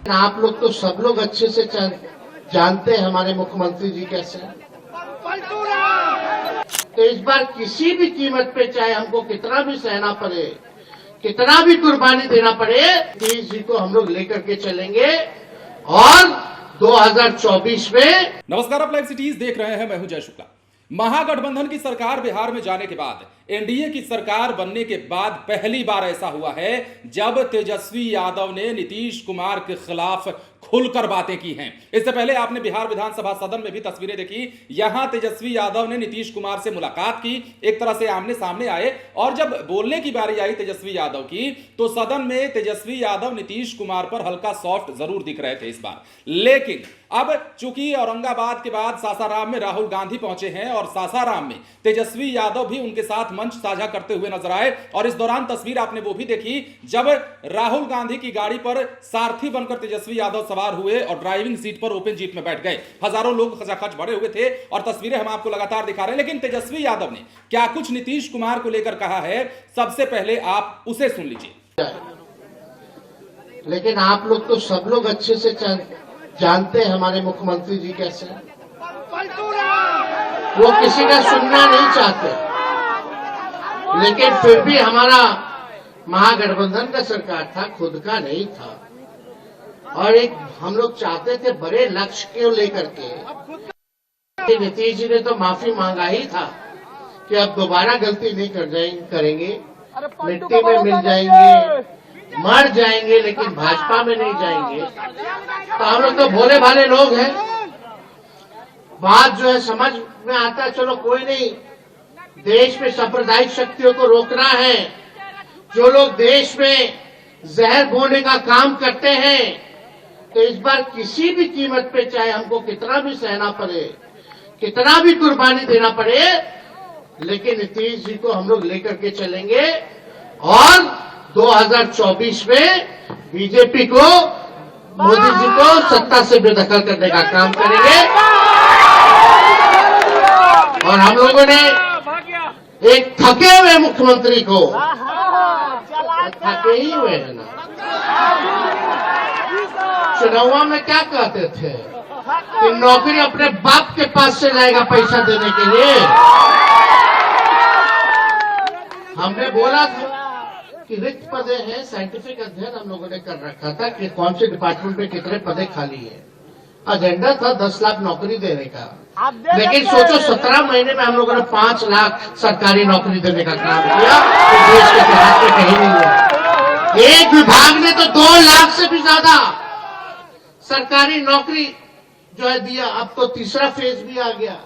आप लोग तो सब लोग अच्छे से जानते हैं हमारे मुख्यमंत्री जी कैसे हैं। तो इस बार किसी भी कीमत पे चाहे हमको कितना भी सहना पड़े, कितना भी कुर्बानी देना पड़े, नीतीश जी को हम लोग लेकर के चलेंगे और 2024 में। नमस्कार, आप लाइव सिटीज देख रहे हैं। मैं हूं जय शुक्ला। महागठबंधन की सरकार बिहार में जाने के बाद, एनडीए की सरकार बनने के बाद पहली बार ऐसा हुआ है जब तेजस्वी यादव ने नीतीश कुमार के खिलाफ खुलकर बातें की हैं। इससे पहले आपने बिहार विधानसभा सदन में भी तस्वीरें देखी। यहां तेजस्वी यादव ने नीतीश कुमार से मुलाकात की, एक तरह से आमने सामने आए, और जब बोलने की बारी आई तेजस्वी यादव की तो सदन में तेजस्वी यादव नीतीश कुमार पर हल्का सॉफ्ट जरूर दिख रहे थे इस बार। लेकिन अब चूंकि औरंगाबाद के बाद सासाराम में राहुल गांधी पहुंचे हैं और सासाराम में तेजस्वी यादव भी उनके साथ मंच साझा करते हुए नजर आए, और इस दौरान तस्वीर आपने वो भी देखी जब राहुल गांधी की गाड़ी पर सारथी बनकर तेजस्वी यादव सवार हुए और ड्राइविंग सीट पर ओपन जीप में बैठ गए। हजारों लोग खचाखच भरे हुए थे और तस्वीरें हम आपको लगातार दिखा रहे हैं। लेकिन तेजस्वी यादव ने क्या कुछ नीतीश कुमार को लेकर कहा है, सबसे पहले आप उसे सुन लीजिए। लेकिन आप लोग तो सब लोग अच्छे से जानते हैं हमारे मुख्यमंत्री जी कैसे हैं। वो किसी का सुनना नहीं चाहते, लेकिन फिर भी हमारा महागठबंधन का सरकार था, खुद का नहीं था, और एक हम लोग चाहते थे बड़े लक्ष्य को लेकर के। नीतीश जी ने तो माफी मांगा ही था कि अब दोबारा गलती नहीं करेंगे, मिट्टी में मिल जाएंगे, मर जाएंगे, लेकिन भाजपा में नहीं जाएंगे। तो हम लोग तो भोले भाले लोग हैं, बात जो है समझ में आता है, चलो कोई नहीं, देश में सांप्रदायिक शक्तियों को रोकना है। जो लोग देश में जहर बोने का काम करते हैं, तो इस बार किसी भी कीमत पे चाहे हमको कितना भी सहना पड़े, कितना भी कुर्बानी देना पड़े, लेकिन नीतीश जी को हम लोग लेकर के चलेंगे और 2024 में बीजेपी को, मोदी जी को सत्ता से बेदखल करने का काम करेंगे। और हम लोगों ने एक थके हुए मुख्यमंत्री को, थके ही हुए हैं ना, चुनाव में क्या कहते थे कि नौकरी अपने बाप के पास से लाएगा पैसा देने के लिए। हमने बोला था कि रिक्त पदे हैं, साइंटिफिक अध्ययन हम लोगों ने कर रखा था कि कौन से डिपार्टमेंट में कितने पदे खाली है। एजेंडा था 10 लाख नौकरी देने का, लेकिन सोचो 17 महीने में हम लोगों ने 5 लाख सरकारी नौकरी देने का काम किया, तो देश के इतिहास में कहीं नहीं हुआ। एक विभाग ने तो 2 लाख से भी ज्यादा सरकारी नौकरी जो है दिया। अब तो तीसरा फेज भी आ गया,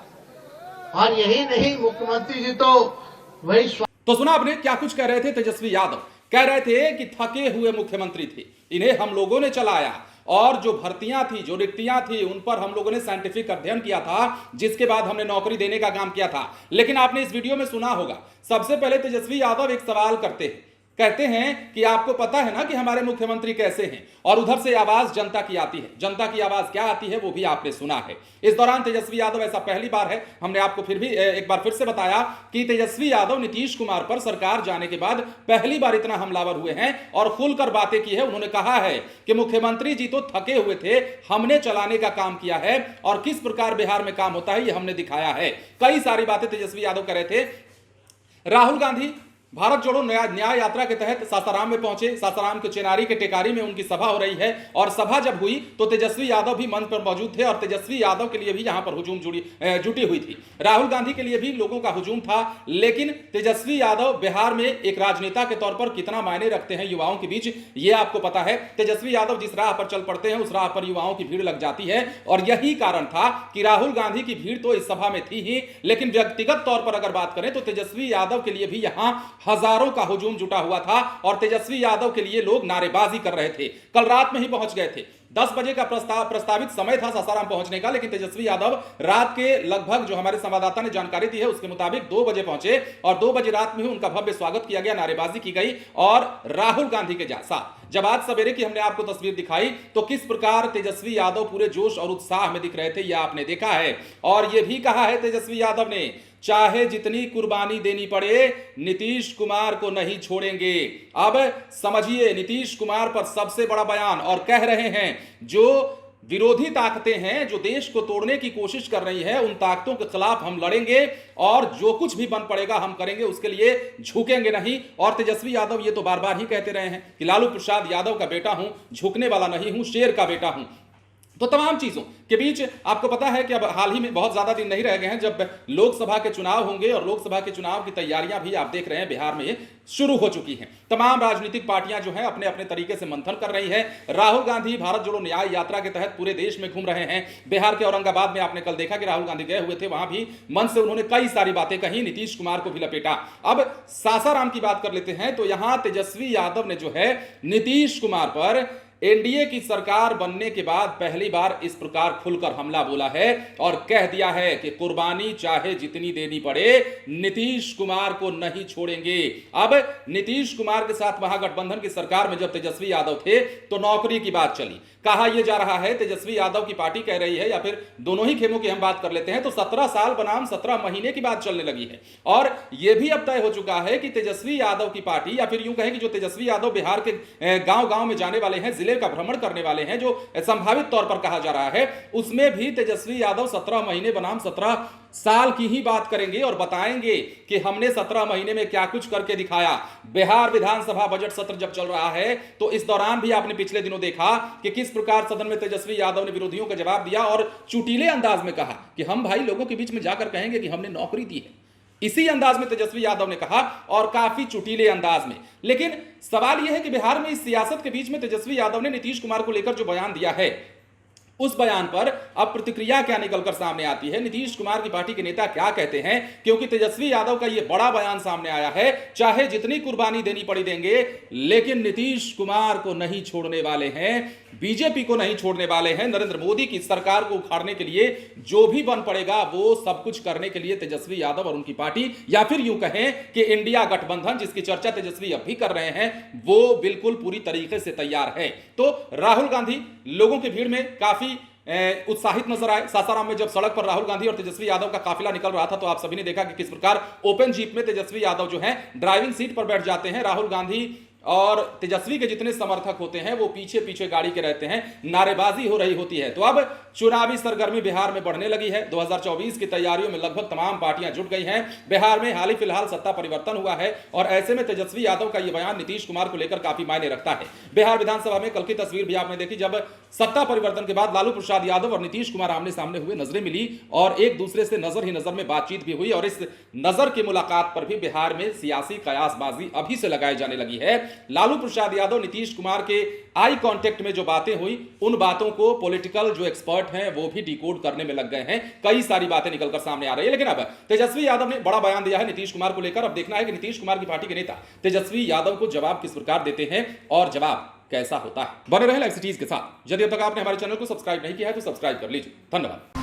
और यही नहीं, मुख्यमंत्री जी तो वही। तो सुना आपने क्या कुछ कह रहे थे तेजस्वी यादव। कह रहे थे कि थके हुए मुख्यमंत्री थे, इन्हें हम लोगों ने चलाया, और जो भर्तियां थी, जो रिक्तियां थी, उन पर हम लोगों ने साइंटिफिक अध्ययन किया था, जिसके बाद हमने नौकरी देने का काम किया था। लेकिन आपने इस वीडियो में सुना होगा, सबसे पहले तेजस्वी यादव एक सवाल करते हैं, कहते हैं कि आपको पता है ना कि हमारे मुख्यमंत्री कैसे हैं, और उधर से आवाज जनता की आती है। जनता की आवाज क्या आती है वो भी आपने सुना है। इस दौरान तेजस्वी यादव, ऐसा पहली बार है, हमने आपको फिर भी एक बार फिर से बताया कि तेजस्वी यादव नीतीश कुमार पर सरकार जाने के बाद पहली बार इतना हमलावर हुए हैं और खुलकर बातें की है। उन्होंने कहा है कि मुख्यमंत्री जी तो थके हुए थे, हमने चलाने का काम किया है, और किस प्रकार बिहार में काम होता है ये हमने दिखाया है। कई सारी बातें तेजस्वी यादव कर रहे थे। राहुल गांधी भारत जोड़ो न्याय यात्रा के तहत सासाराम में पहुंचे। सासाराम के चेनारी के टेकारी में उनकी सभा हो रही है, और सभा जब हुई तो तेजस्वी यादव भी मंच पर मौजूद थे, और तेजस्वी यादव के लिए भी यहां पर हुजूम जुटी हुई थी। राहुल गांधी के लिए भी लोगों का हुजूम था। लेकिन तेजस्वी यादव बिहार में एक राजनेता के तौर पर कितना मायने रखते हैं युवाओं के बीच, ये आपको पता है। तेजस्वी यादव जिस राह पर चल पड़ते हैं, उस राह पर युवाओं की भीड़ लग जाती है, और यही कारण था कि राहुल गांधी की भीड़ तो इस सभा में थी ही, लेकिन व्यक्तिगत तौर पर अगर बात करें तो तेजस्वी यादव के लिए भी यहां हजारों का हुजूम जुटा हुआ था, और तेजस्वी यादव के लिए लोग नारेबाजी कर रहे थे। कल रात में ही पहुंच गए थे। 10 बजे का प्रस्तावित समय था सासाराम पहुंचने का, लेकिन तेजस्वी यादव रात के लगभग, जो हमारे संवाददाता ने जानकारी दी है उसके मुताबिक 2 बजे पहुंचे, और 2 बजे रात में ही उनका भव्य स्वागत किया गया, नारेबाजी की गई। और राहुल गांधी के साथ जब आज सवेरे की हमने आपको तस्वीर दिखाई तो किस प्रकार तेजस्वी यादव पूरे जोश और उत्साह में दिख रहे थे, यह आपने देखा है। और यह भी कहा है तेजस्वी यादव ने चाहे जितनी कुर्बानी देनी पड़े नीतीश कुमार को नहीं छोड़ेंगे। अब समझिए, नीतीश कुमार पर सबसे बड़ा बयान और कह रहे हैं जो विरोधी ताकतें हैं, जो देश को तोड़ने की कोशिश कर रही है, उन ताकतों के खिलाफ हम लड़ेंगे और जो कुछ भी बन पड़ेगा हम करेंगे, उसके लिए झुकेंगे नहीं। और तेजस्वी यादव ये तो बार बार ही कहते रहे हैं कि लालू प्रसाद यादव का बेटा हूं, झुकने वाला नहीं हूं, शेर का बेटा हूं। तो तमाम चीजों के बीच आपको पता है कि अब हाल ही में बहुत ज्यादा दिन नहीं रह गए हैं जब लोकसभा के चुनाव होंगे और लोकसभा के चुनाव की तैयारियां भी आप देख रहे हैं बिहार में शुरू हो चुकी हैं। तमाम राजनीतिक पार्टियां जो हैं अपने अपने तरीके से मंथन कर रही हैं। राहुल गांधी भारत जोड़ो न्याय यात्रा के तहत पूरे देश में घूम रहे हैं। बिहार के औरंगाबाद में आपने कल देखा कि राहुल गांधी गए हुए थे, वहां भी मंच से उन्होंने कई सारी बातें कही, नीतीश कुमार को भी लपेटा। अब सासाराम की बात कर लेते हैं तो यहां तेजस्वी यादव ने जो है नीतीश कुमार पर एनडीए की सरकार बनने के बाद पहली बार इस प्रकार खुलकर हमला बोला है और कह दिया है कि कुर्बानी चाहे जितनी देनी पड़े नीतीश कुमार को नहीं छोड़ेंगे। अब नीतीश कुमार के साथ महागठबंधन की सरकार में जब तेजस्वी यादव थे तो नौकरी की बात चली। कहा यह जा रहा है, तेजस्वी यादव की पार्टी कह रही है, या फिर दोनों ही खेमों की हम बात कर लेते हैं तो 17 साल बनाम 17 महीने की बात चलने लगी है। और यह भी अब तय हो चुका है कि तेजस्वी यादव की पार्टी, या फिर यूं कहें कि जो तेजस्वी यादव बिहार के गांव गांव में जाने वाले हैं, जिले का भ्रमण करने वाले हैं, जो संभावित तौर पर कहा जा रहा है, उसमें भी तेजस्वी यादव 17 महीने बनाम 17 साल की ही बात करेंगे और बताएंगे कि हमने 17 महीने में क्या कुछ करके दिखाया। बिहार विधानसभा बजट सत्र जब चल रहा है तो इस दौरान भी आपने पिछले दिनों देखा कि किस प्रकार सदन में तेजस्वी यादव ने विरोधियों का जवाब दिया और चुटीले अंदाज में कहा कि हम भाई लोगों के बीच में जाकर कहेंगे कि हमने नौकरी दी है। इसी अंदाज में तेजस्वी यादव ने कहा और काफी चुटीले अंदाज में। लेकिन सवाल यह है कि बिहार में इस सियासत के बीच में तेजस्वी यादव ने नीतीश कुमार को लेकर जो बयान दिया है, उस बयान पर अब प्रतिक्रिया क्या निकलकर सामने आती है, नीतीश कुमार की पार्टी के नेता क्या कहते हैं, क्योंकि तेजस्वी यादव का यह बड़ा बयान सामने आया है, चाहे जितनी कुर्बानी देनी पड़ी देंगे लेकिन नीतीश कुमार को नहीं छोड़ने वाले हैं, बीजेपी को नहीं छोड़ने वाले हैं। नरेंद्र मोदी की सरकार को उखाड़ने के लिए जो भी बन पड़ेगा वो सब कुछ करने के लिए तेजस्वी यादव और उनकी पार्टी, या फिर यूं कहें कि इंडिया गठबंधन जिसकी चर्चा तेजस्वी अब भी कर रहे हैं, वो बिल्कुल पूरी तरीके से तैयार है। तो राहुल गांधी लोगों की भीड़ में काफी उत्साहित नजर आए। सासाराम में जब सड़क पर राहुल गांधी और तेजस्वी यादव का काफिला निकल रहा था तो आप सभी ने देखा कि किस प्रकार ओपन जीप में तेजस्वी यादव जो है ड्राइविंग सीट पर बैठ जाते हैं। राहुल गांधी और तेजस्वी के जितने समर्थक होते हैं वो पीछे पीछे गाड़ी के रहते हैं, नारेबाजी हो रही होती है। तो अब चुनावी सरगर्मी बिहार में बढ़ने लगी है। 2024 की तैयारियों में लगभग तमाम पार्टियां जुट गई हैं। बिहार में हाल ही फिलहाल सत्ता परिवर्तन हुआ है और ऐसे में तेजस्वी यादव का यह बयान नीतीश कुमार को लेकर काफी मायने रखता है। बिहार विधानसभा में कल की तस्वीर भी आपने देखी, जब सत्ता परिवर्तन के बाद लालू प्रसाद यादव और नीतीश कुमार आमने सामने हुए, नजरें मिली और एक दूसरे से नजर ही नजर में बातचीत भी हुई। और इस नजर की मुलाकात पर भी बिहार में सियासी कयासबाजी अभी से लगाई जाने लगी है। लालू प्रसाद यादव नीतीश कुमार के आई कांटेक्ट में जो बातें हुई, उन बातों को पॉलिटिकल जो एक्सपर्ट हैं वो भी डिकोड करने में लग गए हैं। कई सारी बातें निकलकर सामने आ रही है। लेकिन अब तेजस्वी यादव ने बड़ा बयान दिया है नीतीश कुमार को लेकर। अब देखना है कि नीतीश कुमार की पार्टी के नेता तेजस्वी यादव को जवाब किस प्रकार देते हैं और जवाब कैसा होता है। बने रहे लाइव सिटीज के साथ। यदि अब तक आपने हमारे चैनल को सब्सक्राइब नहीं किया है तो सब्सक्राइब कर लीजिए। धन्यवाद।